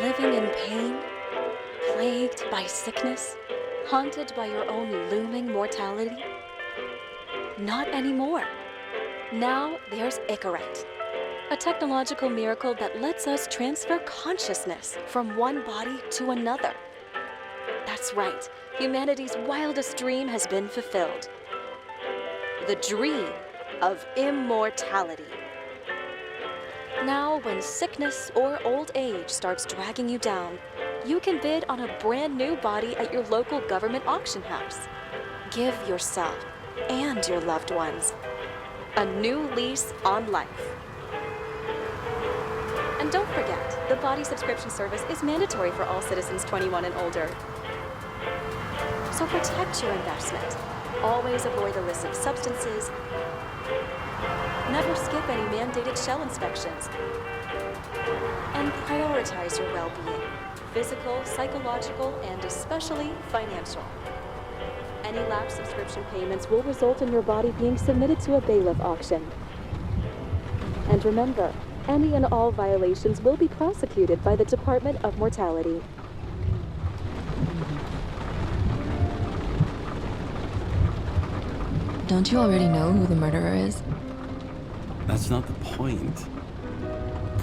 Living in pain, plagued by sickness, haunted by your own looming mortality? Not anymore. Now there's Icaret, a technological miracle that lets us transfer consciousness from one body to another. That's right, humanity's wildest dream has been fulfilled. The dream of immortality. Now, when sickness or old age starts dragging you down, you can bid on a brand new body at your local government auction house. Give yourself and your loved ones a new lease on life. And don't forget, the body subscription service is mandatory for all citizens 21 and older. So protect your investment. Always avoid illicit substances. Never skip any mandated shell inspections. And prioritize your well-being, physical, psychological, and especially financial. Any lapsed subscription payments will result in your body being submitted to a bailiff auction. And remember, any and all violations will be prosecuted by the Department of Mortality. Don't you already know who the murderer is? That's not the point.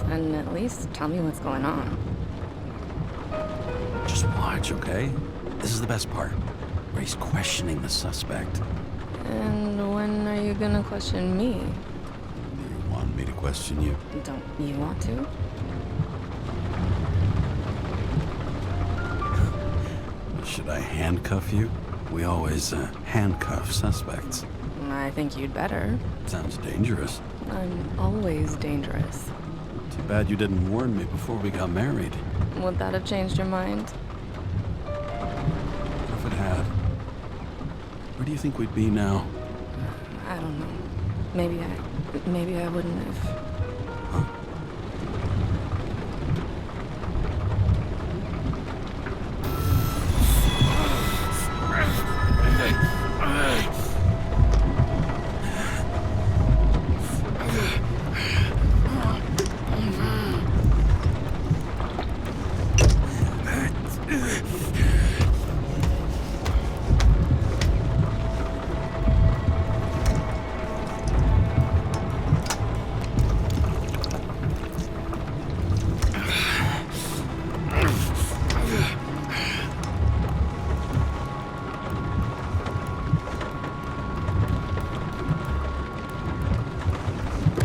Then at least tell me what's going on. Just watch, okay? This is the best part, where he's questioning the suspect. And when are you gonna question me? You want me to question you? Don't you want to? Should I handcuff you? We always handcuff suspects. I think you'd better. Sounds dangerous. I'm always dangerous. Too bad you didn't warn me before we got married. Would that have changed your mind? If it had, where do you think we'd be now? I don't know. Maybe I wouldn't have. Huh?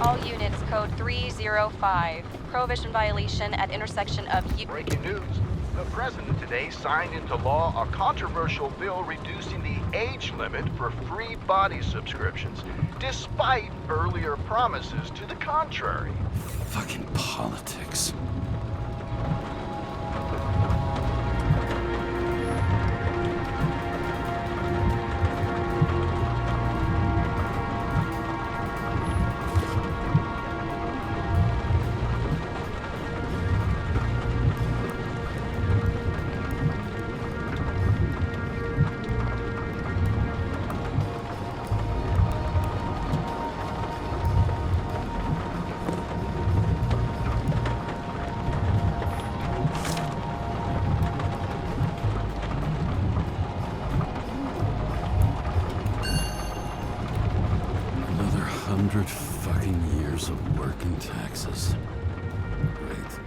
All units, code 305. Prohibition violation at intersection of... Breaking news. The president today signed into law a controversial bill reducing the age limit for free body subscriptions, despite earlier promises to the contrary. Fucking politics. Another 100 fucking years of work and taxes. Great.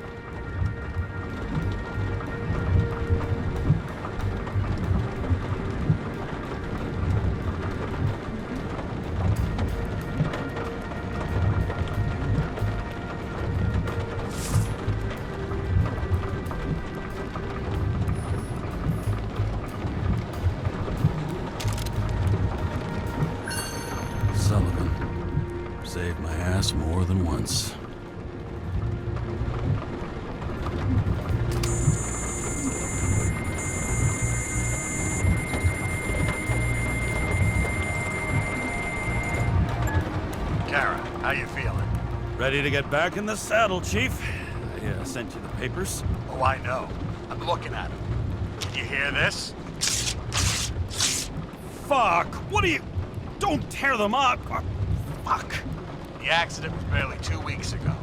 Sullivan. Saved my ass more than once. Kara, how you feeling? Ready to get back in the saddle, Chief. I sent you the papers. Oh, I know. I'm looking at them. You hear this? Fuck! What are you... Don't tear them up! Fuck! The accident was barely 2 weeks ago.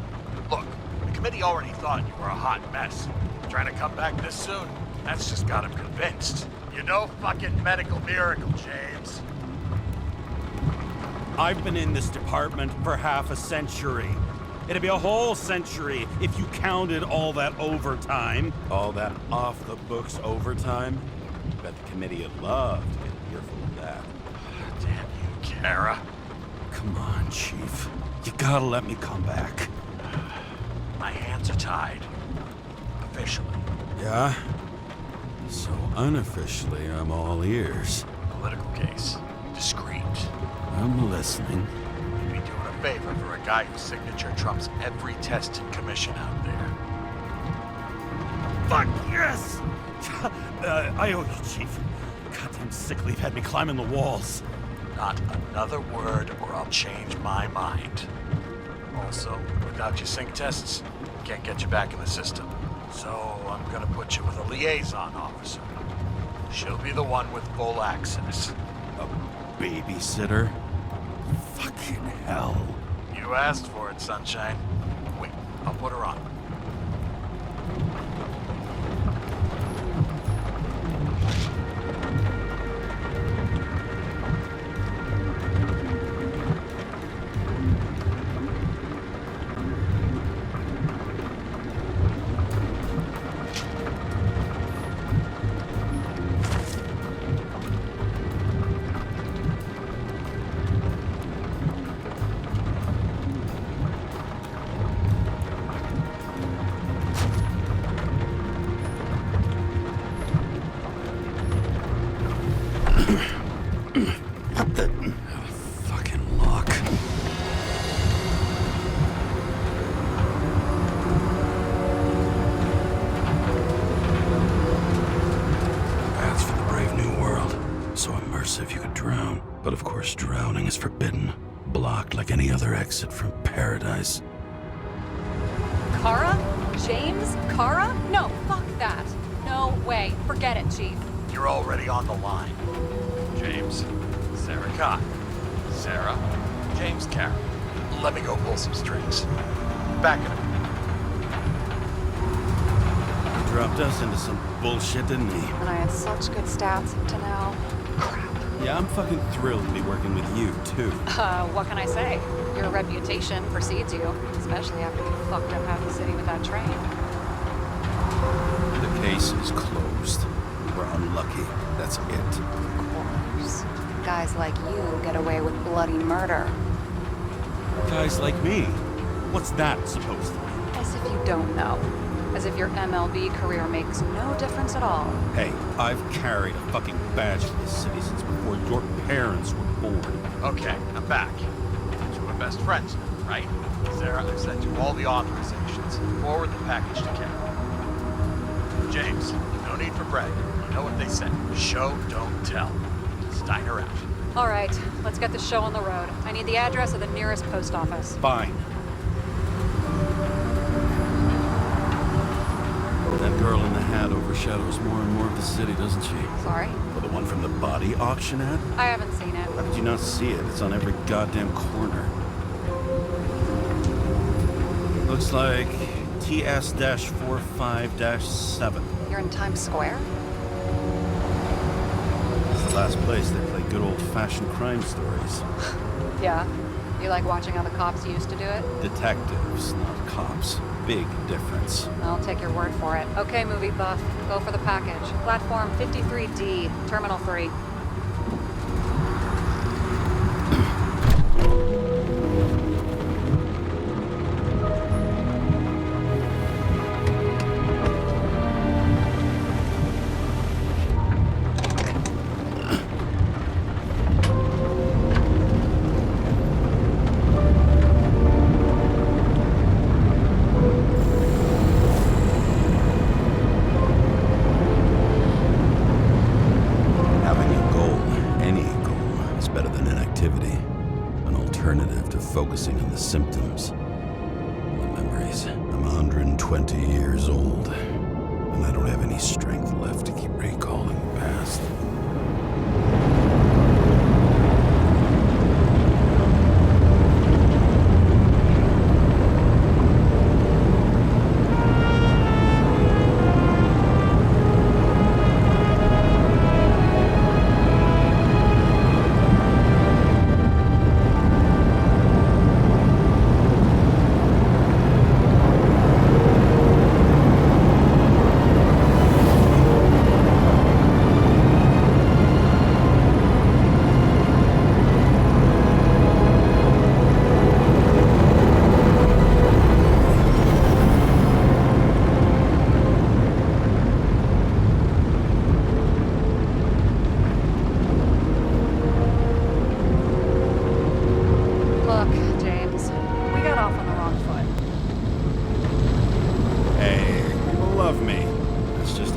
Look, the committee already thought you were a hot mess. Trying to come back this soon, that's just got them convinced. You're no fucking medical miracle, James. I've been in this department for half a century. It'd be a whole century if you counted all that overtime. All that off-the-books overtime? Bet the committee would love to get an earful of that. Damn you, Kara. Come on, Chief. You gotta let me come back. My hands are tied. Officially. Yeah? So unofficially, I'm all ears. Political case. Discreet. I'm listening. You'd be doing a favor for a guy whose signature trumps every tested commission out there. Fuck yes! I owe you, Chief. Goddamn sick leave had me climbing the walls. Not another word or I'll change my mind. Also, without your sync tests, can't get you back in the system. So I'm gonna put you with a liaison officer. She'll be the one with full access. A babysitter? Fucking hell. You asked for it, Sunshine. Wait, I'll put her on. What the fucking lock? Paths for the brave new world. So immersive you could drown. But of course, drowning is forbidden. Blocked like any other exit from paradise. Kara? James? Kara? No, fuck that. No way. Forget it, Chief. You're already on the line. James, Sarah Cott. Sarah, James Kara. Let me go pull some strings. Back in a minute. He dropped us into some bullshit, didn't he? And I had such good stats to now. Crap. Yeah, I'm fucking thrilled to be working with you, too. What can I say? Your reputation precedes you, especially after you fucked up half the city with that train. The case is closed. We're unlucky. That's it. Of course. Guys like you get away with bloody murder. Guys like me. What's that supposed to be? As if you don't know. As if your MLB career makes no difference at all. Hey, I've carried a fucking badge for this city since before your parents were born. Okay, I'm back. You are best friends now, right? Sarah, I've sent you all the authorizations. Forward the package to Karen. James, no need for brag. You know what they say. Show, don't tell. Steiner out. All right, let's get the show on the road. I need the address of the nearest post office. Fine. That girl in the hat overshadows more and more of the city, doesn't she? Sorry? Well, the one from the body auction ad? I haven't seen it. How did you not see it? It's on every goddamn corner. Looks like TS-45-7. You're in Times Square? It's the last place they play good old-fashioned crime stories. Yeah. You like watching how the cops used to do it? Detectives, not cops. Big difference. I'll take your word for it. Okay, movie buff. Go for the package. Platform 53D, Terminal 3. Focusing on the symptoms, the memories. I'm 120 years old, and I don't have any strength left to keep recalling the past.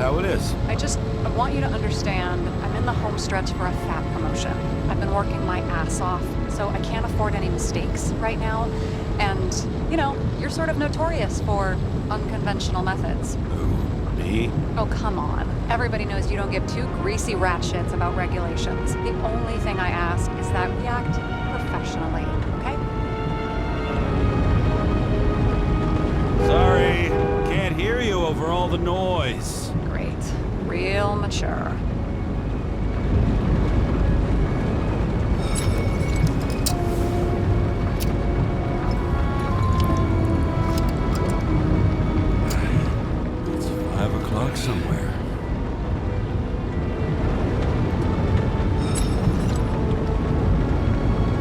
how it is. I want you to understand, I'm in the home stretch for a fat promotion. I've been working my ass off, so I can't afford any mistakes right now. And, you're sort of notorious for unconventional methods. Who, me? Oh, come on. Everybody knows you don't give two greasy rat shits about regulations. The only thing I ask is that we act professionally, okay? Sorry, can't hear you over all the noise. Great. Real mature. It's 5 o'clock somewhere.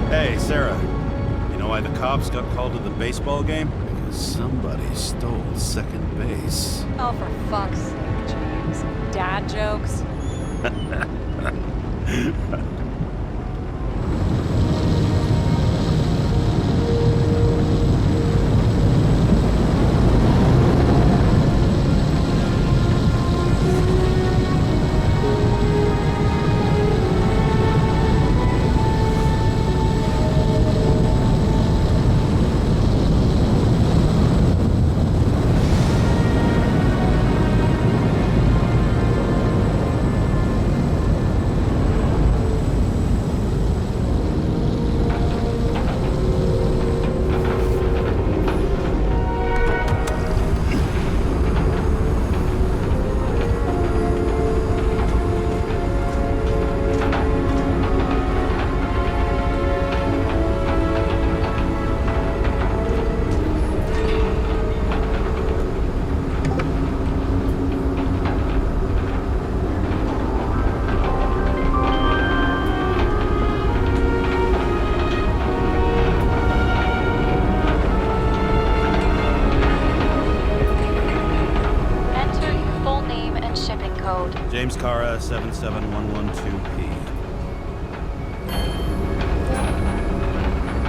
Hey, Sarah. You know why the cops got called to the baseball game? Because somebody stole second base. Oh, for fuck's sake, James. Dad jokes? James Cara, 77112P.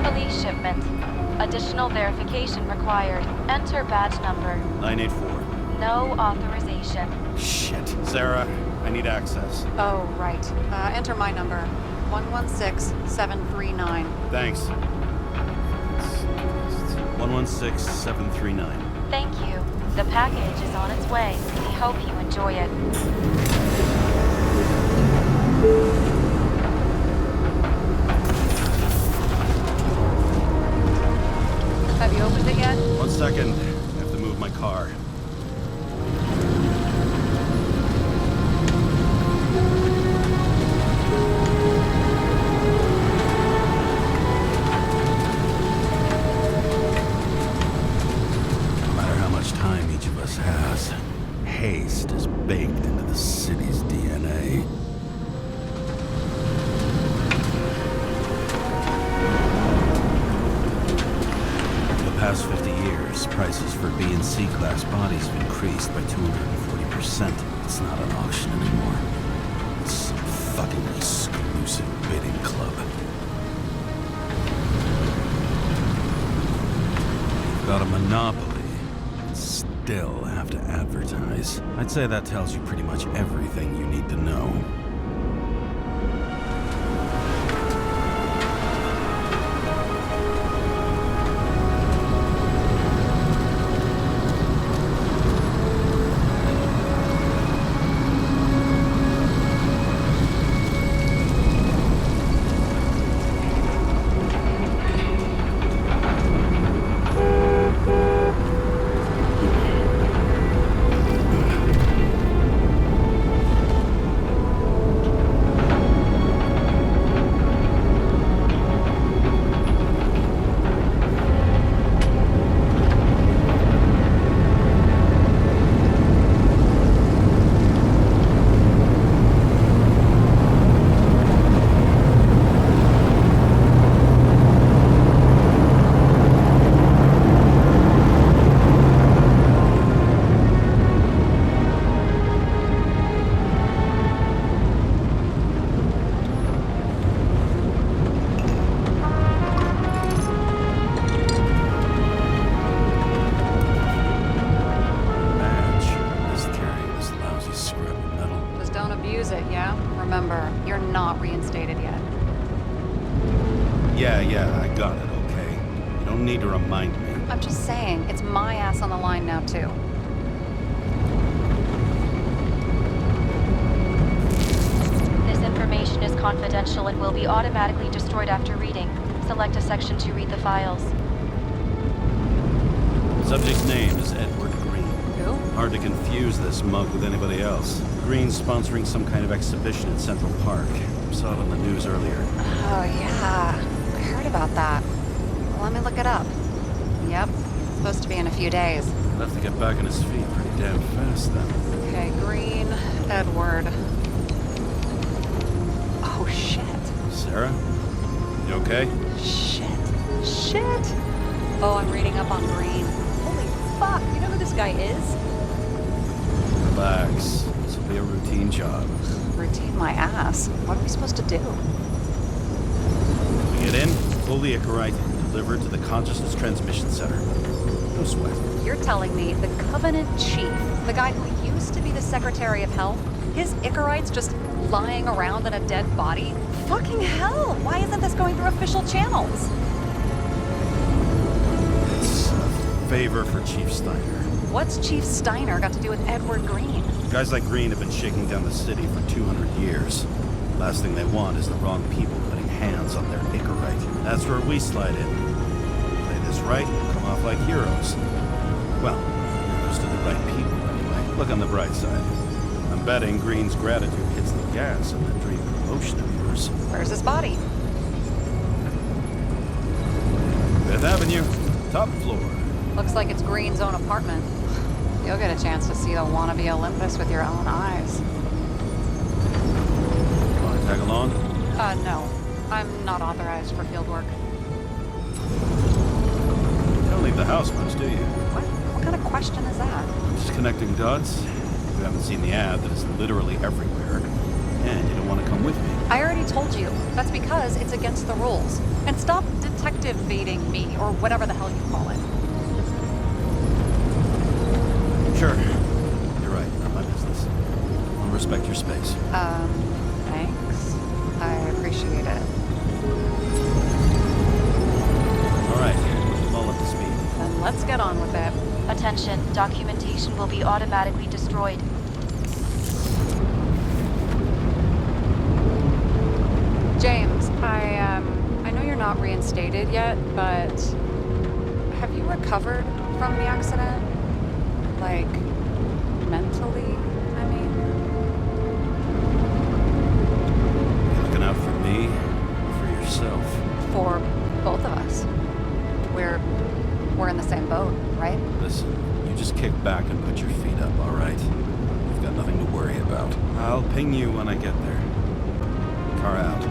Police shipment. Additional verification required. Enter badge number. 984. No authorization. Shit. Sarah, I need access. Oh, right. Enter my number. 116739. Thanks. 116739. Thank you. The package is on its way. We hope you enjoy it. Have you opened it yet? 1 second. I have to move my car. No matter how much time each of us has, haste is baked into the city's DNA. For the past 50 years, prices for B and C class bodies have increased by 240%. It's not an auction anymore. It's some fucking exclusive bidding club. You've got a monopoly and still have to advertise. I'd say that tells you pretty much everything you need to know. got it, okay? You don't need to remind me. I'm just saying, it's my ass on the line now, too. This information is confidential and will be automatically destroyed after reading. Select a section to read the files. Subject's name is Edward Green. Who? Hard to confuse this mug with anybody else. Green's sponsoring some kind of exhibition at Central Park. Saw it on the news earlier. Oh, yeah. I heard about that. Well, let me look it up. Yep. Supposed to be in a few days. He'll have to get back on his feet pretty damn fast then. Okay, Green, Edward. Oh, shit. Sarah? You okay? Shit. Oh, I'm reading up on Green. Holy fuck, you know who this guy is? Relax. This will be a routine job. Routine my ass. What are we supposed to do? We get in, pull the Icarite, deliver to the Consciousness Transmission Center. No sweat. You're telling me the Covenant Chief, the guy who used to be the Secretary of Health, his Icarite's just lying around in a dead body? Fucking hell! Why isn't this going through official channels? It's a favor for Chief Steiner. What's Chief Steiner got to do with Edward Green? Guys like Green have been shaking down the city for 200 years. Last thing they want is the wrong people putting hands on their Icarite. That's where we slide in. Play this right, we'll come off like heroes. Well, heroes to the right people anyway. Look on the bright side. I'm betting Green's gratitude hits the gas on that dream promotion of yours. Where's his body? Fifth Avenue, top floor. Looks like it's Green's own apartment. You'll get a chance to see the wannabe Olympus with your own eyes. Want to tag along? No. I'm not authorized for field work. You don't leave the house much, do you? What kind of question is that? Just connecting dots. You haven't seen the ad that is literally everywhere. And you don't want to come with me. I already told you. That's because it's against the rules. And stop detective-baiting me, or whatever the hell you call it. Sure. You're right. Not my business. I'll respect your space. Thanks. I appreciate it. All right. I'm all up to speed. Then let's get on with it. Attention, documentation will be automatically destroyed. James, I know you're not reinstated yet, but have you recovered from the accident? Like, mentally, I mean? You looking out for me or for yourself? For both of us. We're in the same boat, right? Listen, you just kick back and put your feet up, all right? You've got nothing to worry about. I'll ping you when I get there. Car out.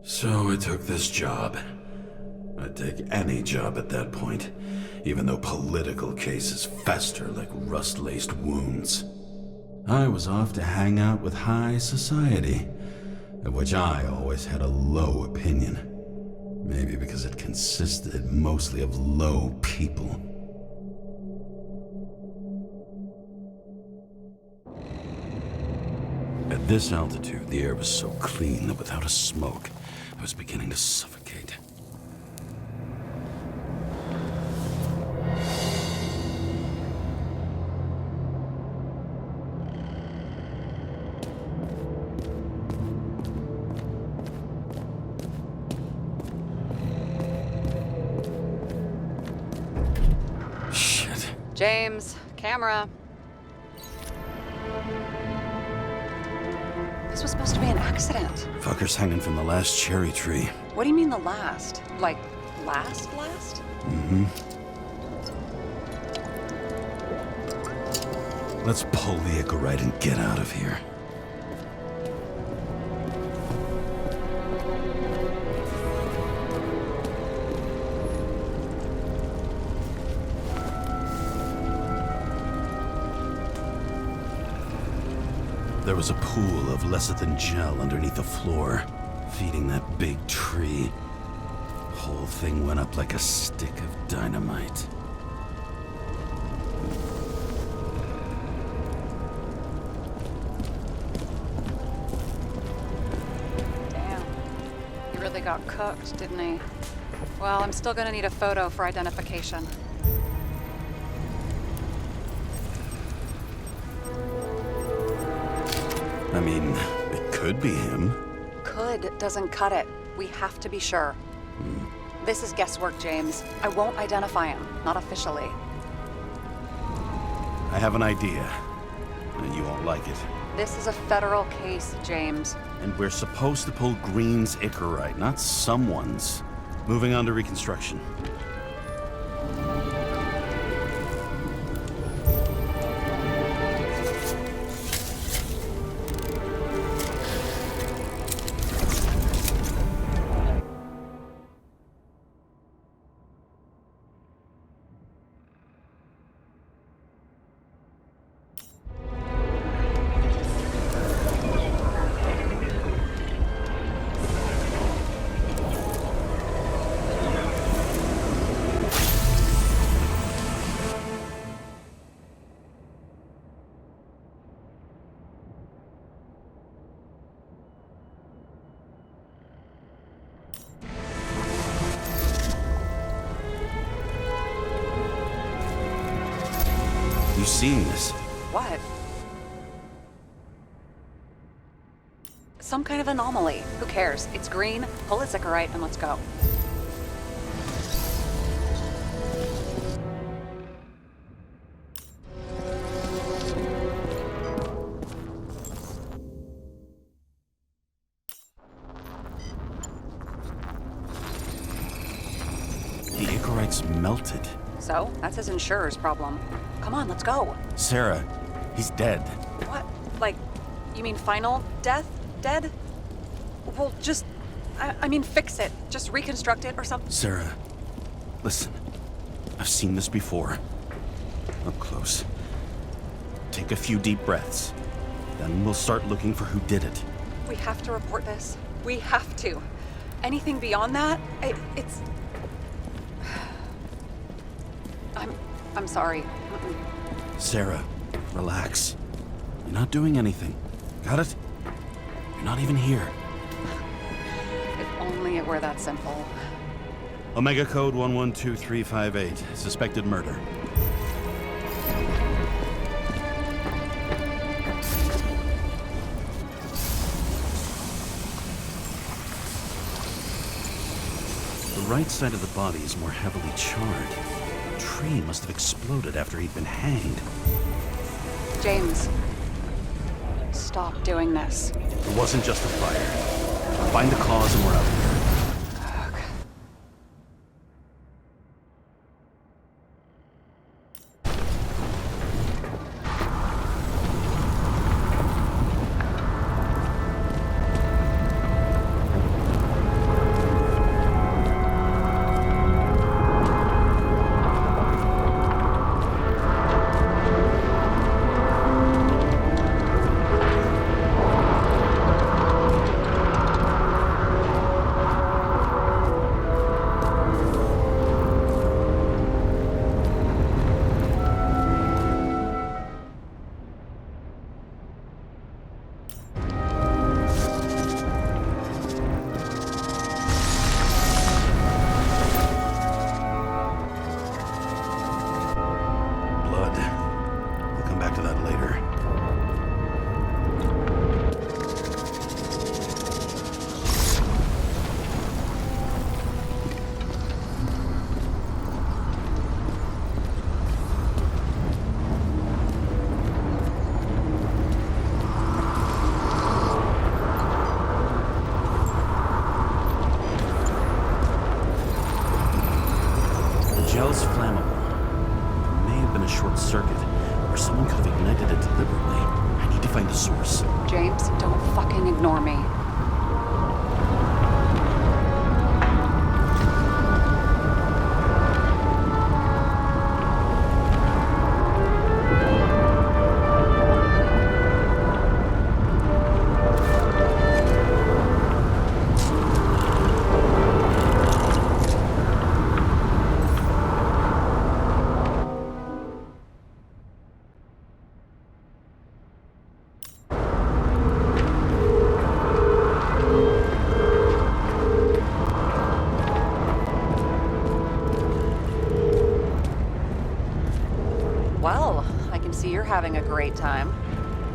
So I took this job. I'd take any job at that point, even though political cases fester like rust-laced wounds. I was off to hang out with high society, of which I always had a low opinion. Maybe because it consisted mostly of low people. At this altitude, the air was so clean that without a smoke, I was beginning to suffocate. Shit. James, camera. This was supposed to be an accident. Fucker's hanging from the last cherry tree. What do you mean the last? Like, last? Mm-hmm. Let's pull the Icarite and get out of here. There was a pool of lecithin gel underneath the floor, feeding that big tree. Whole thing went up like a stick of dynamite. Damn. He really got cooked, didn't he? Well, I'm still gonna need a photo for identification. I mean, it could be him. Could doesn't cut it. We have to be sure. This is guesswork, James. I won't identify him, not officially. I have an idea, and you won't like it. This is a federal case, James. And we're supposed to pull Green's Icarite, not someone's. Moving on to reconstruction. You seen this? What? Some kind of anomaly. Who cares? It's green, pull its Icarite, and let's go. The Icarite's melted. So, that's his insurer's problem. Come on, let's go. Sarah, he's dead. What? Like, you mean final death? Dead? Well, just, I mean, fix it. Just reconstruct it or something. Sarah, listen. I've seen this before. Up close. Take a few deep breaths. Then we'll start looking for who did it. We have to report this. We have to. Anything beyond that, it's... I'm sorry. Sarah, relax. You're not doing anything. Got it? You're not even here. If only it were that simple. Omega code 112358. Suspected murder. The right side of the body is more heavily charred. The tree must have exploded after he'd been hanged. James, stop doing this. It wasn't just a fire. Find the cause and we're out of here. Gel's flammable. It may have been a short circuit, or someone could have ignited it deliberately. I need to find the source. James, don't fucking ignore me. Well, I can see you're having a great time.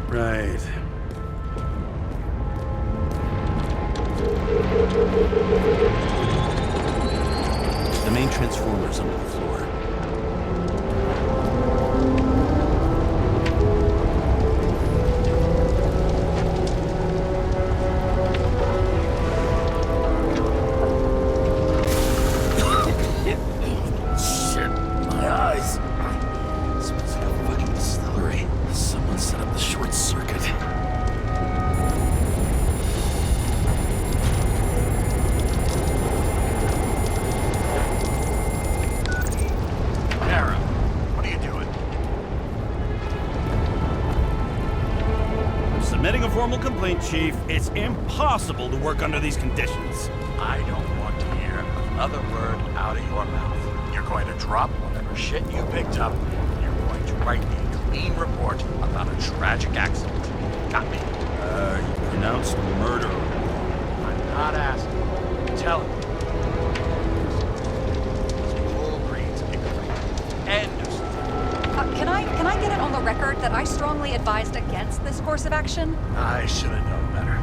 Right. The main transformer's under the floor. Shit, my eyes. Smells like a fucking distillery. Someone set up the short circuit. Kara, what are you doing? Submitting a formal complaint, Chief. It's impossible to work under these conditions. I don't want to hear another word out of your mouth. You're going to drop whatever shit you picked up. You're going to write me a clean report about a tragic accident. Got me? You pronounced murder. I'm not asking. Tell me. Full breeds ignorant. End of story. Can I get it on the record that I strongly advised against this course of action? I should have known better.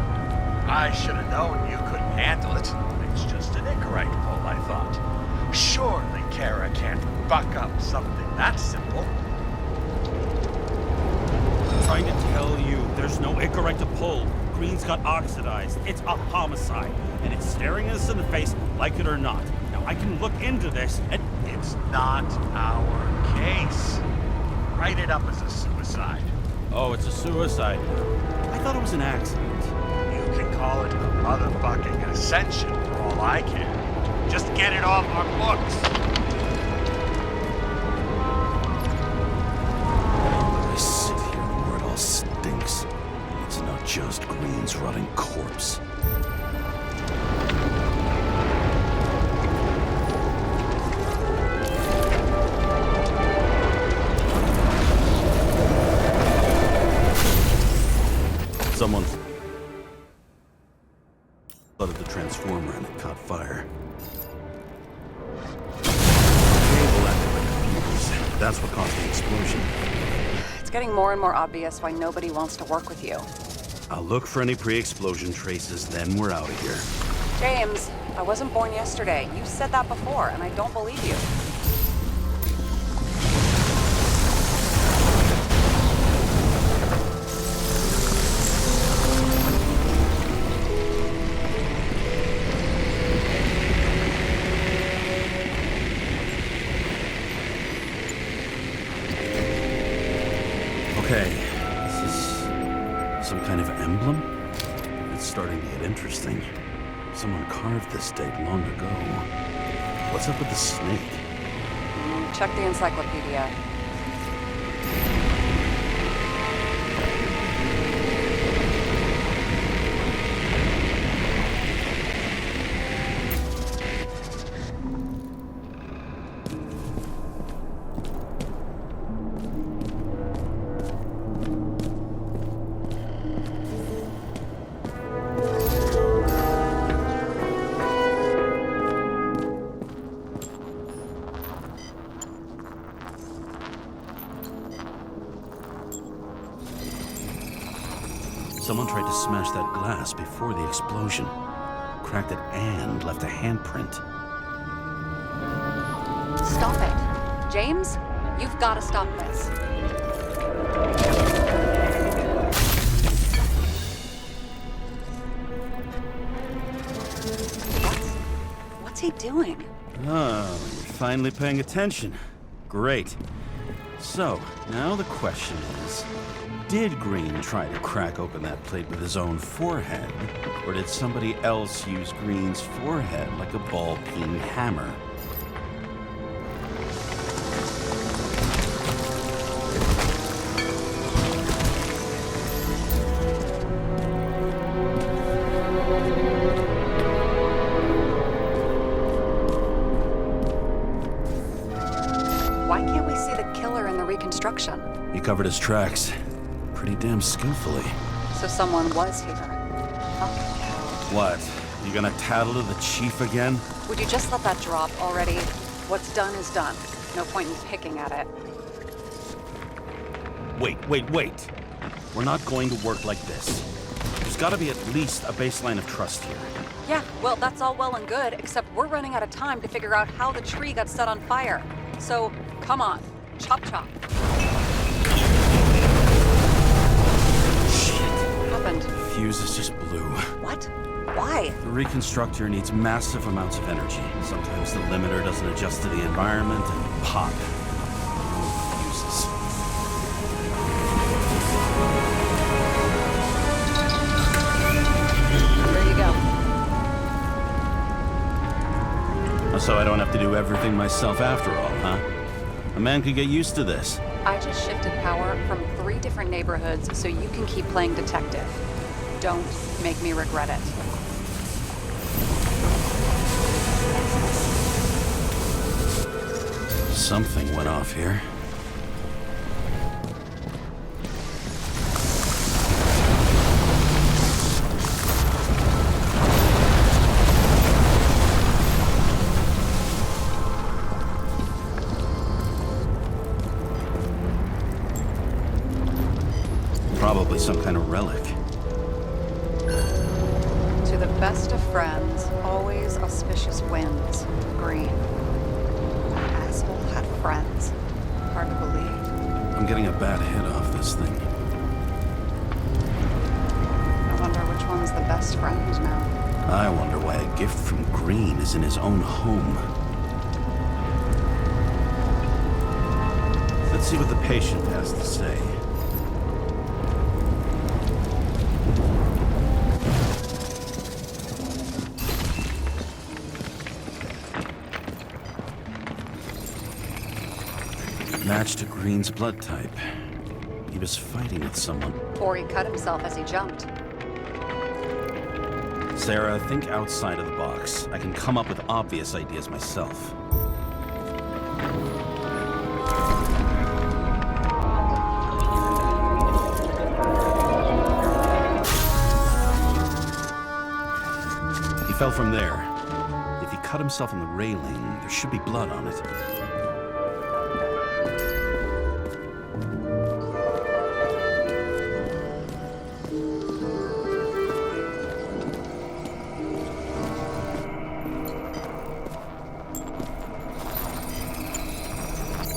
I should have known you couldn't handle it. It's just an Icarite pull, I thought. Surely Kara can't buck up something that simple. Trying to tell you, there's no Icarite to pull. Green's got oxidized. It's a homicide, and it's staring us in the face, like it or not. Now, I can look into this, and It's not our case. Write it up as a suicide. oh, it's a suicide. I thought it was an accident. You can call it a motherfucking ascension for all I care. Just get it off our books. I sit here where it all stinks. It's not just Green's rotting corpse. Someone flooded the transformer and it caught fire. Cable acted like a fuse. That's what caused the explosion. It's getting more and more obvious why nobody wants to work with you. I'll look for any pre-explosion traces, then we're out of here. James, I wasn't born yesterday. You said that before, and I don't believe you. Okay, this is some kind of emblem? It's starting to get interesting. Someone carved this date long ago. What's up with the snake? Check the encyclopedia. Someone tried to smash that glass before the explosion. Cracked it and left a handprint. Stop it. James, you've got to stop this. What's he doing? Oh, you're finally paying attention. Great. So, now the question is, did Green try to crack open that plate with his own forehead? Or did somebody else use Green's forehead like a ball-peen hammer? Why can't we see the killer in the reconstruction? He covered his tracks pretty damn skillfully. So someone was here. Fucking hell. What? You gonna tattle to the chief again? Would you just let that drop already? What's done is done. No point in picking at it. Wait. We're not going to work like this. There's gotta be at least a baseline of trust here. Yeah, well, that's all well and good, except we're running out of time to figure out how the tree got set on fire. So, come on. Chop chop. Shit. What happened? Fuse is just blue. What? Why? The reconstructor needs massive amounts of energy. Sometimes the limiter doesn't adjust to the environment and pop. Fuses. There you go. So I don't have to do everything myself after all, huh? A man could get used to this. I just shifted power from 3 different neighborhoods so you can keep playing detective. Don't make me regret it. Something went off here. Probably some kind of relic. To the best of friends, always auspicious winds. Green. That asshole had friends. Hard to believe. I'm getting a bad hit off this thing. I wonder which one's the best friend now. I wonder why a gift from Green is in his own home. Let's see what the patient has to say. Match to Green's blood type. He was fighting with someone. Or he cut himself as he jumped. Sarah, think outside of the box. I can come up with obvious ideas myself. He fell from there. If he cut himself on the railing, there should be blood on it.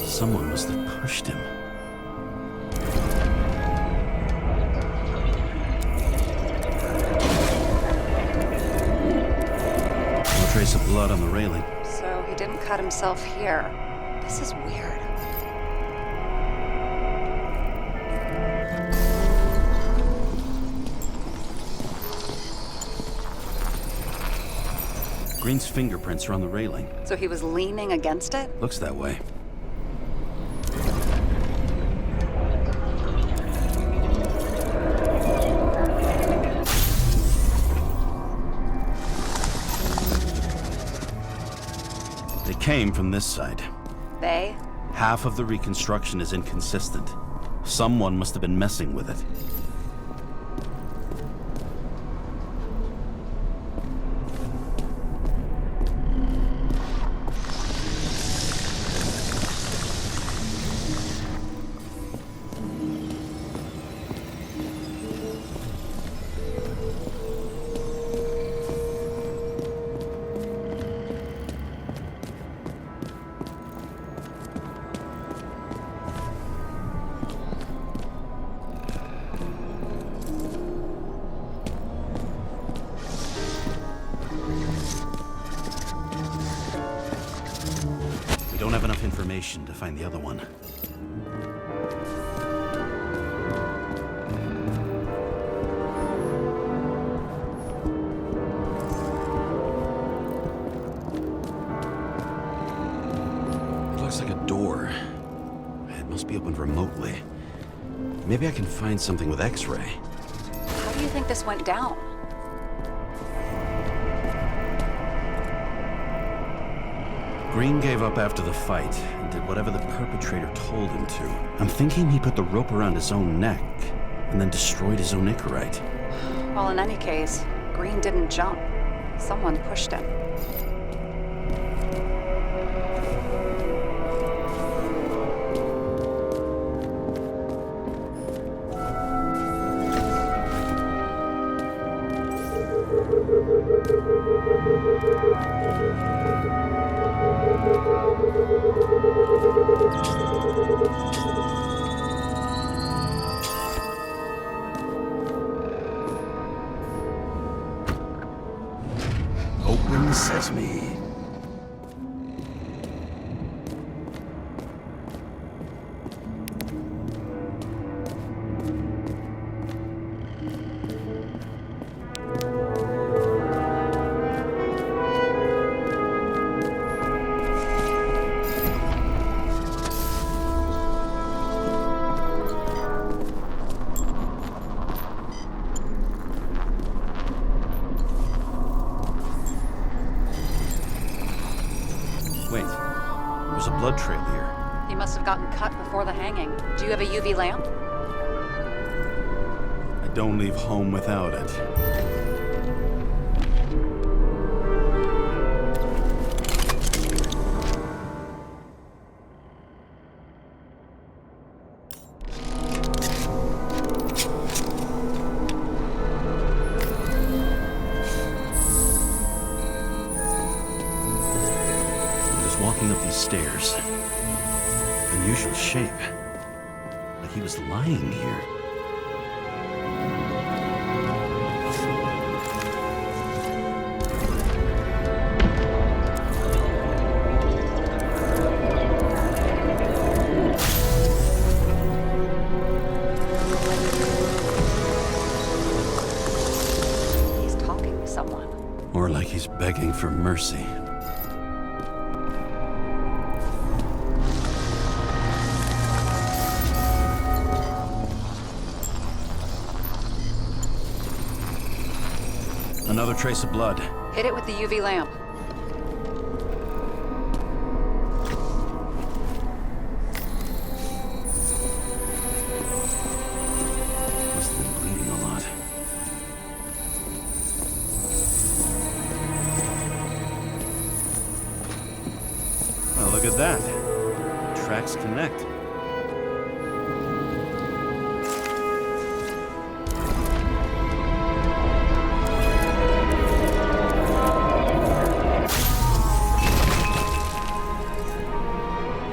Someone must have pushed him. No trace of blood on the railing. So he didn't cut himself here. This is weird. Green's fingerprints are on the railing. So he was leaning against it? Looks that way. They came from this side. They? Half of the reconstruction is inconsistent. Someone must have been messing with it. We don't have enough information to find the other one. It looks like a door. It must be opened remotely. Maybe I can find something with X-ray. How do you think this went down? Green gave up after the fight and did whatever the perpetrator told him to. I'm thinking he put the rope around his own neck and then destroyed his own Icarite. Well, in any case, Green didn't jump. Someone pushed him. Open sesame. Wait, there's a blood trail here. He must have gotten cut before the hanging. Do you have a UV lamp? I don't leave home without it. Walking up these stairs. Unusual shape. Like he was lying here. He's talking to someone. Or like he's begging for mercy. Another trace of blood. Hit it with the UV lamp. Must have been bleeding a lot. Well, look at that. Tracks connect.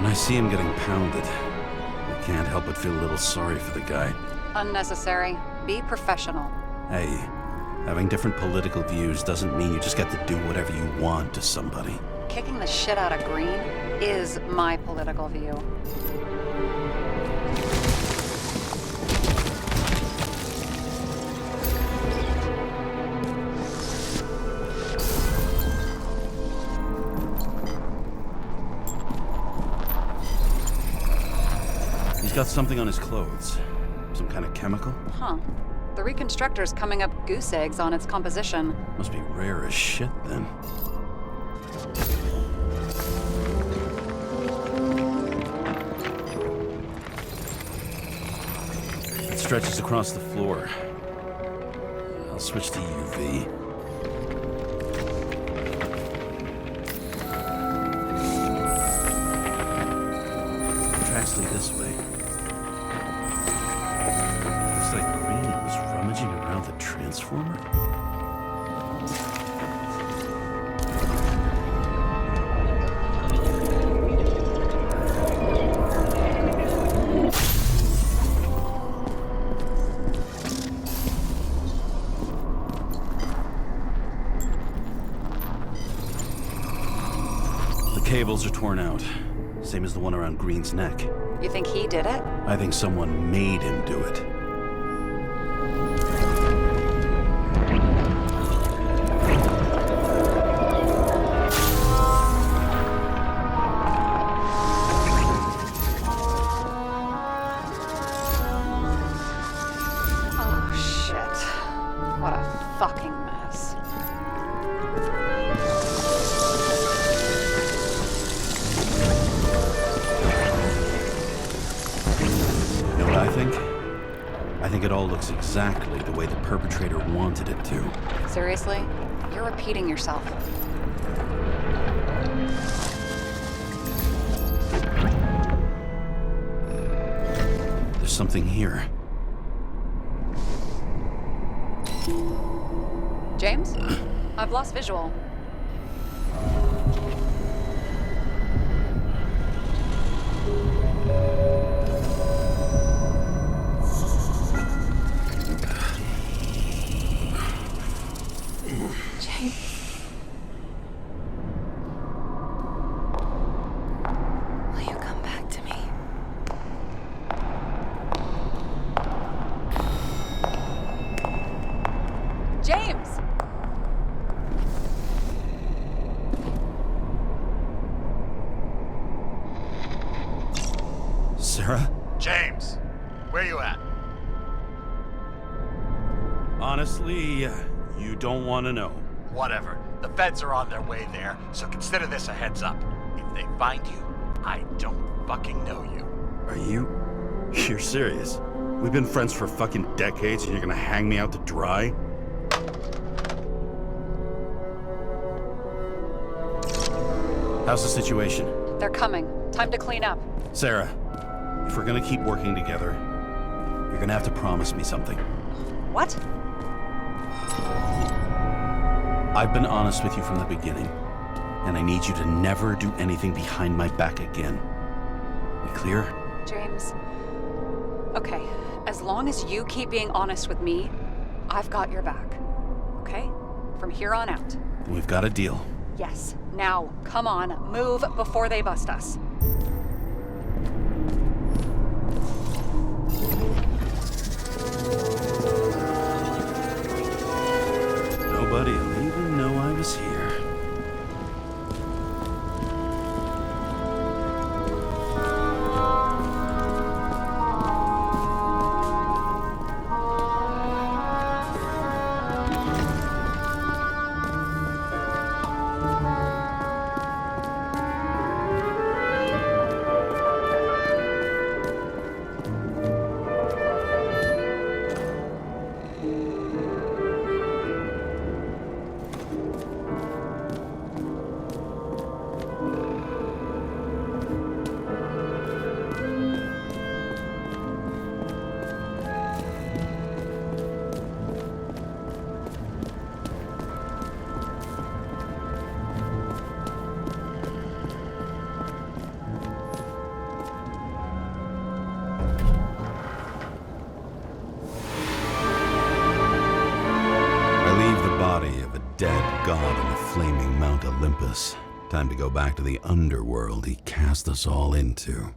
I see him getting pounded. I can't help but feel a little sorry for the guy. Unnecessary. Be professional. Hey, having different political views doesn't mean you just get to do whatever you want to somebody. Kicking the shit out of Green is my political view. He's got something on his clothes. Some kind of chemical? Huh. The reconstructor's coming up goose eggs on its composition. Must be rare as shit, then. It stretches across the floor. I'll switch to UV. Tracks lead this way. Looks like Green was rummaging around the transformer. The cables are torn out. Same as the one around Green's neck. You think he did it? I think someone made him do it. Oh, shit. What a fucking mess. You know what I think? I think it all looks exactly the way the perpetrator wanted it to. Seriously? You're repeating yourself. There's something here. James? I've lost visual. James. Where you at? Honestly, you don't want to know. Whatever. The feds are on their way there, so consider this a heads up. If they find you, I don't fucking know you. Are you? You're serious? We've been friends for fucking decades and you're gonna hang me out to dry? How's the situation? They're coming. Time to clean up. Sarah, if we're gonna keep working together, you're gonna have to promise me something. What? I've been honest with you from the beginning, and I need you to never do anything behind my back again. We clear? James. Okay, as long as you keep being honest with me, I've got your back. Okay? From here on out. Then we've got a deal. Yes. Now, come on, move before they bust us. Nobody will even know I was here. Dead god on the flaming Mount Olympus. Time to go back to the underworld he cast us all into.